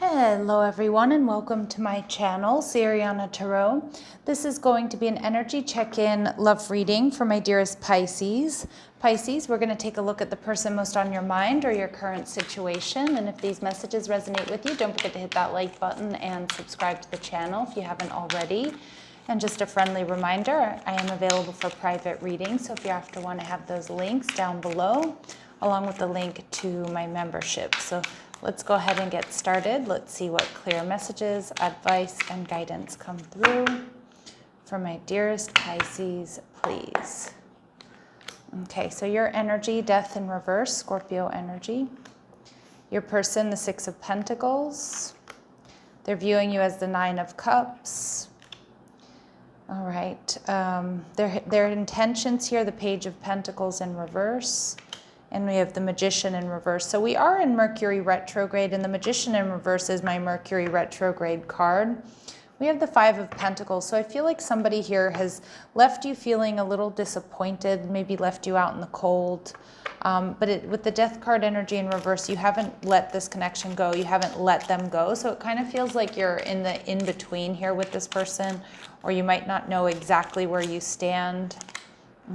Hello everyone and welcome to my channel, Siriana Tarot. This is going to be an energy check-in love reading for my dearest Pisces. Pisces, we're going to take a look at the person most on your mind or your current situation. And if these messages resonate with you, don't forget to hit that like button and subscribe to the channel if you haven't already. And just a friendly reminder, I am available for private readings. So if you have to want to have those links down below, along with the link to my membership. So let's go ahead and get started. Let's see what clear messages, advice, and guidance come through for my dearest Pisces, please. Okay, so your energy, death in reverse, Scorpio energy. Your person, the Six of Pentacles. They're viewing you as the Nine of Cups. All right, their intentions here, the Page of Pentacles in reverse. And we have the Magician in reverse. So we are in Mercury retrograde, and the Magician in reverse is my Mercury retrograde card. We have the Five of Pentacles. So I feel like somebody here has left you feeling a little disappointed, maybe left you out in the cold. But with the Death card energy in reverse, you haven't let this connection go. You haven't let them go. So it kind of feels like you're in the in-between here with this person, or you might not know exactly where you stand.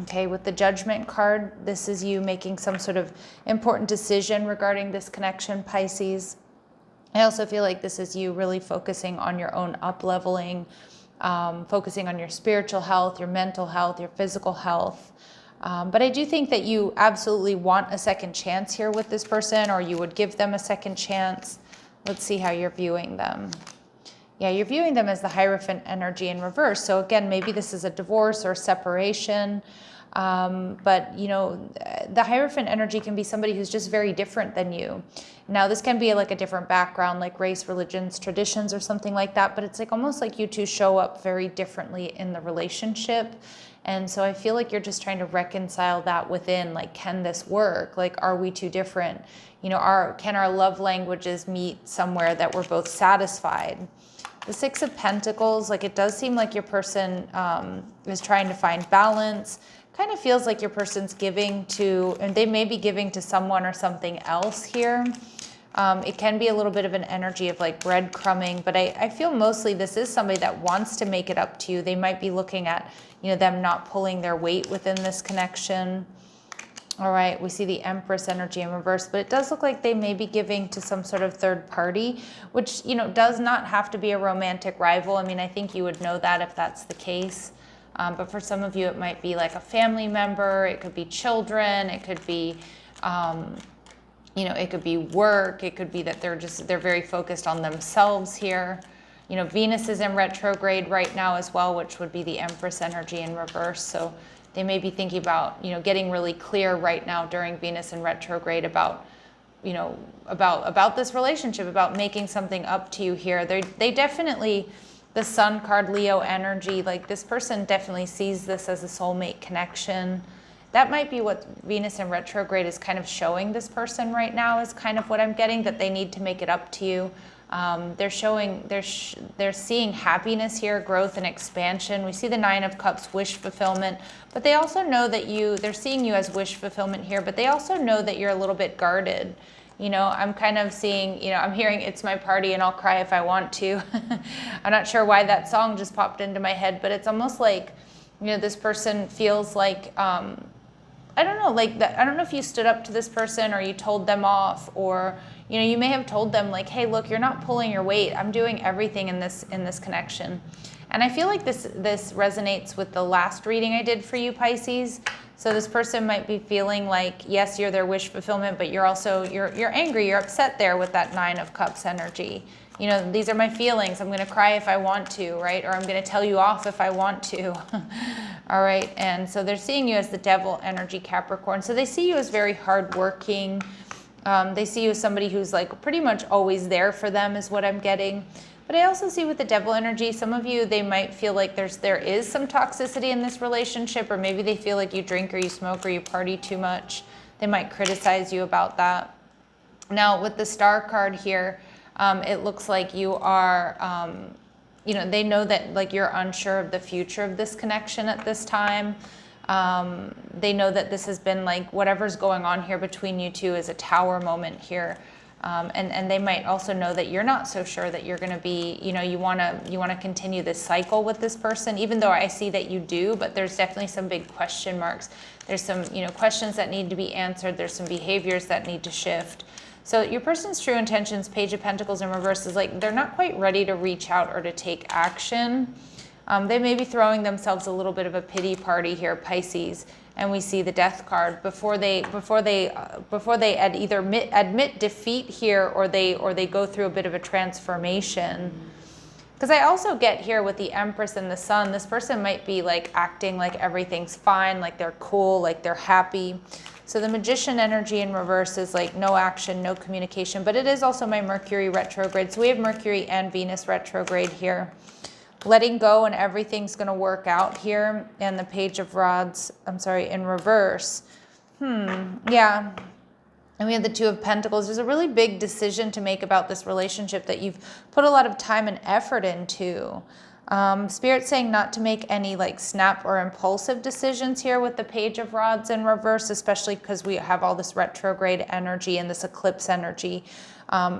Okay, with the Judgment card, this is you making some sort of important decision regarding this connection, Pisces. I also feel like this is you really focusing on your own up-leveling, focusing on your spiritual health, your mental health, your physical health. But I do think that you absolutely want a second chance here with this person, or you would give them a second chance. Let's see how you're viewing them. Yeah, you're viewing them as the Hierophant energy in reverse. So again, maybe this is a divorce or separation. But, you know, the Hierophant energy can be somebody who's just very different than you. Now, this can be like a different background, like race, religions, traditions, or something like that. But it's like almost like you two show up very differently in the relationship. And so I feel like you're just trying to reconcile that within, like, can this work? Like, are we too different? You know, can our love languages meet somewhere that we're both satisfied? The Six of Pentacles, like, it does seem like your person is trying to find balance. Kind of feels like your person's giving to, and they may be giving to someone or something else here. It can be a little bit of an energy of like breadcrumbing, but I feel mostly this is somebody that wants to make it up to you. They might be looking at, you know, them not pulling their weight within this connection. All right, we see the Empress energy in reverse, but it does look like they may be giving to some sort of third party, which, you know, does not have to be a romantic rival. I mean, I think you would know that if that's the case. But for some of you, it might be like a family member. It could be children. It could be, you know, it could be work. It could be that they're very focused on themselves here. You know, Venus is in retrograde right now as well, which would be the Empress energy in reverse. So they may be thinking about, you know, getting really clear right now during Venus in retrograde about, you know, about this relationship, about making something up to you here. They definitely, the Sun card, Leo energy, like this person definitely sees this as a soulmate connection. That might be what Venus in retrograde is kind of showing this person right now, is kind of what I'm getting, that they need to make it up to you. They're seeing happiness here, growth and expansion. We see the Nine of Cups, wish fulfillment, but they also know that they're seeing you as wish fulfillment here, but they also know that you're a little bit guarded. You know, I'm kind of seeing, you know, I'm hearing It's My Party and I'll Cry If I Want To. I'm not sure why that song just popped into my head, but it's almost like, you know, this person feels like, I don't know, like that. I don't know if you stood up to this person or you told them off, or, you know, you may have told them like, hey, look, you're not pulling your weight. I'm doing everything in this connection. And I feel like this resonates with the last reading I did for you, Pisces. So this person might be feeling like, yes, you're their wish fulfillment, but you're also, you're angry, you're upset there with that Nine of Cups energy. You know, these are my feelings. I'm going to cry if I want to, right? Or I'm going to tell you off if I want to. All right. And so they're seeing you as the Devil energy, Capricorn. So they see you as very hardworking. They see you as somebody who's like pretty much always there for them, is what I'm getting. But I also see with the Devil energy, some of you, they might feel like there is some toxicity in this relationship, or maybe they feel like you drink or you smoke or you party too much. They might criticize you about that. Now with the Star card here, it looks like you are, you know, they know that like you're unsure of the future of this connection at this time. They know that this has been like whatever's going on here between you two is a tower moment here. And they might also know that you're not so sure that you're going to be, you know, you want to continue this cycle with this person, even though I see that you do, but there's definitely some big question marks. There's some, you know, questions that need to be answered. There's some behaviors that need to shift. So your person's true intentions, Page of Pentacles in reverse, is like they're not quite ready to reach out or to take action. They may be throwing themselves a little bit of a pity party here, Pisces, and we see the Death card before they either admit defeat here, or they go through a bit of a transformation. Because I also get here with the Empress and the Sun, this person might be like acting like everything's fine, like they're cool, like they're happy. So the Magician energy in reverse is like no action, no communication, but it is also my Mercury retrograde. So we have Mercury and Venus retrograde here. Letting go and everything's going to work out here. And the Page of Rods, I'm sorry, in reverse. Yeah. And we have the Two of Pentacles. There's a really big decision to make about this relationship that you've put a lot of time and effort into. Spirit saying not to make any like snap or impulsive decisions here with the Page of Rods in reverse, especially because we have all this retrograde energy and this eclipse energy.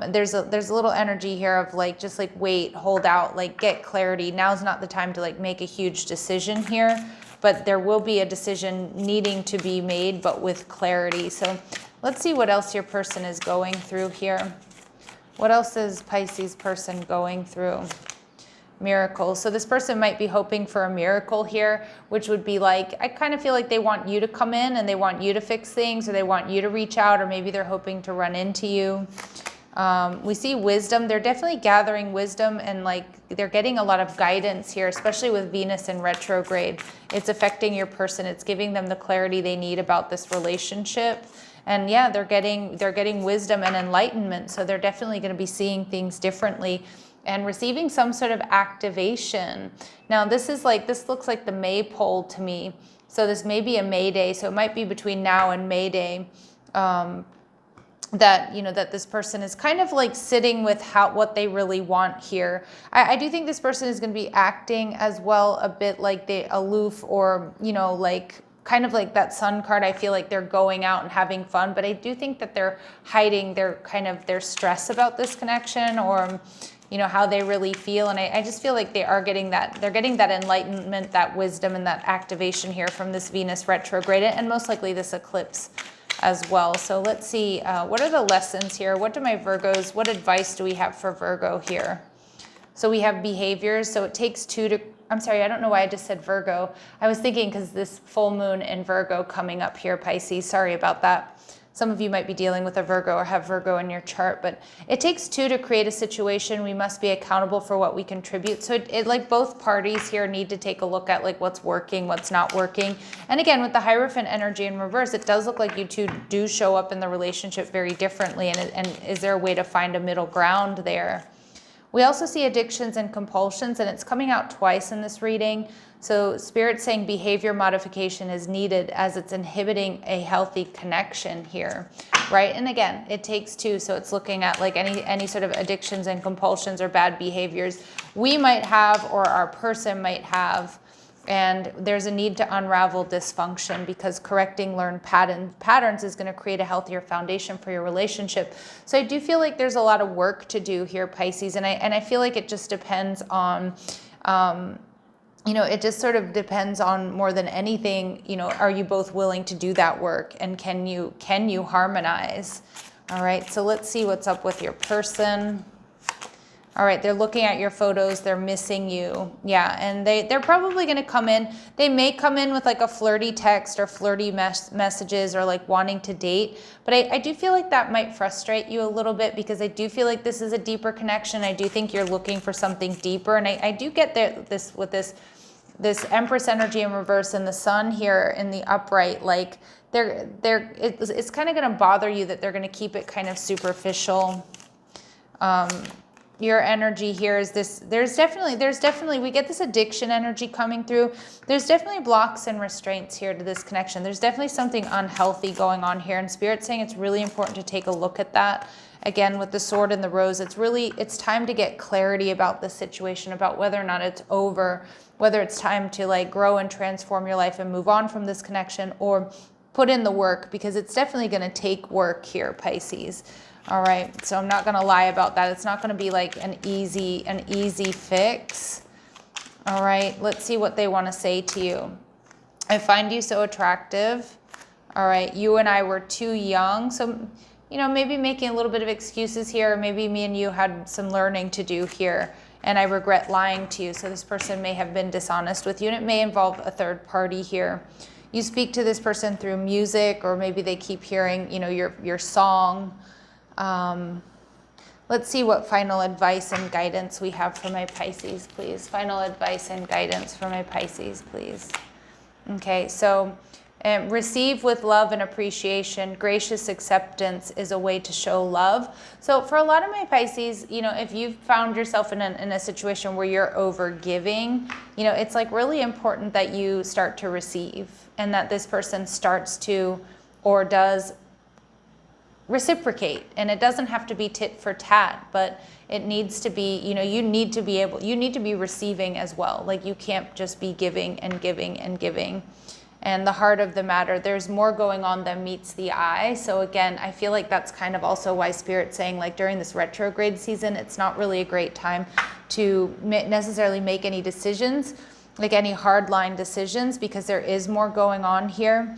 There's a little energy here of like, just like wait, hold out, like get clarity. Now's not the time to like make a huge decision here, but there will be a decision needing to be made, but with clarity. So let's see what else your person is going through here. What else is Pisces person going through? Miracles. So this person might be hoping for a miracle here, which would be like, I kind of feel like they want you to come in and they want you to fix things, or they want you to reach out, or maybe they're hoping to run into you. We see wisdom. They're definitely gathering wisdom, and like they're getting a lot of guidance here, especially with Venus in retrograde. It's affecting your person. It's giving them the clarity they need about this relationship. And yeah, they're getting wisdom and enlightenment. So they're definitely going to be seeing things differently and receiving some sort of activation. Now this looks like the Maypole to me. So this may be a May Day. So it might be between now and May Day. That this person is kind of like sitting with what they really want here. I do think this person is going to be acting as well a bit like they aloof, or like kind of like that Sun card. I feel like they're going out and having fun, but I do think that they're hiding their stress about this connection, or how they really feel. And I just feel like they're getting that enlightenment, that wisdom, and that activation here from this Venus retrograde, and most likely this eclipse as well. So let's see, what are the lessons here? What advice do we have for Virgo here? So we have behaviors. So it takes two to, I'm sorry, I don't know why I just said Virgo. I was thinking because this full moon in Virgo coming up here, Pisces. Sorry about that. Some of you might be dealing with a Virgo or have Virgo in your chart, but it takes two to create a situation. We must be accountable for what we contribute. So it like both parties here need to take a look at like what's working, what's not working. And again, with the Hierophant energy in reverse, it does look like you two do show up in the relationship very differently. And is there a way to find a middle ground there? We also see addictions and compulsions, and it's coming out twice in this reading. So Spirit's saying behavior modification is needed as it's inhibiting a healthy connection here, right? And again, it takes two. So it's looking at like any sort of addictions and compulsions or bad behaviors we might have, or our person might have. And there's a need to unravel dysfunction, because correcting learned patterns is going to create a healthier foundation for your relationship. So I do feel like there's a lot of work to do here, Pisces. And I feel like it just depends on, it just sort of depends on, more than anything, are you both willing to do that work? And can you harmonize? All right, so let's see what's up with your person. All right, they're looking at your photos, they're missing you. Yeah, and they're probably going to come in. They may come in with like a flirty text or flirty messages, or like wanting to date. But I do feel like that might frustrate you a little bit, because I do feel like this is a deeper connection. I do think you're looking for something deeper. And I do get this with this Empress energy in reverse and the Sun here in the upright. Like it's kind of going to bother you that they're going to keep it kind of superficial. Your energy here is this, there's definitely, we get this addiction energy coming through. There's definitely blocks and restraints here to this connection. There's definitely something unhealthy going on here, and Spirit's saying it's really important to take a look at that. Again, with the Sword and the Rose, it's time to get clarity about this situation, about whether or not it's over, whether it's time to like grow and transform your life and move on from this connection, or put in the work, because it's definitely going to take work here, Pisces. All right, so I'm not going to lie about that. It's not going to be like an easy fix. All right, let's see what they want to say to you. I find you so attractive. All right, you and I were too young. So, you know, maybe making a little bit of excuses here. Maybe me and you had some learning to do here. And I regret lying to you. So this person may have been dishonest with you, and it may involve a third party here. You speak to this person through music, or maybe they keep hearing, you know, your song. Let's see what final advice and guidance we have for my Pisces, please. Final advice and guidance for my Pisces, please. Okay, so receive with love and appreciation. Gracious acceptance is a way to show love. So for a lot of my Pisces, you know, if you've found yourself in a situation where you're over giving, you know, it's like really important that you start to receive, and that this person starts to or does reciprocate. And it doesn't have to be tit for tat, but it needs to be, you know, you need to be receiving as well. Like you can't just be giving and giving and giving. And the heart of the matter, there's more going on than meets the eye. So again, I feel like that's kind of also why Spirit's saying, like, during this retrograde season, it's not really a great time to necessarily make any decisions, like any hardline decisions, because there is more going on here.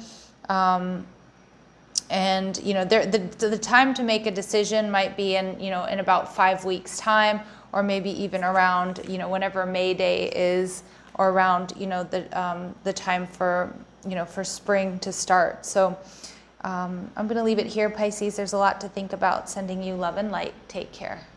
And, you know, the time to make a decision might be in, you know, in about 5 weeks time, or maybe even around, you know, whenever May Day is, or around, you know, the time for, you know, for spring to start. So I'm going to leave it here, Pisces. There's a lot to think about. Sending you love and light. Take care.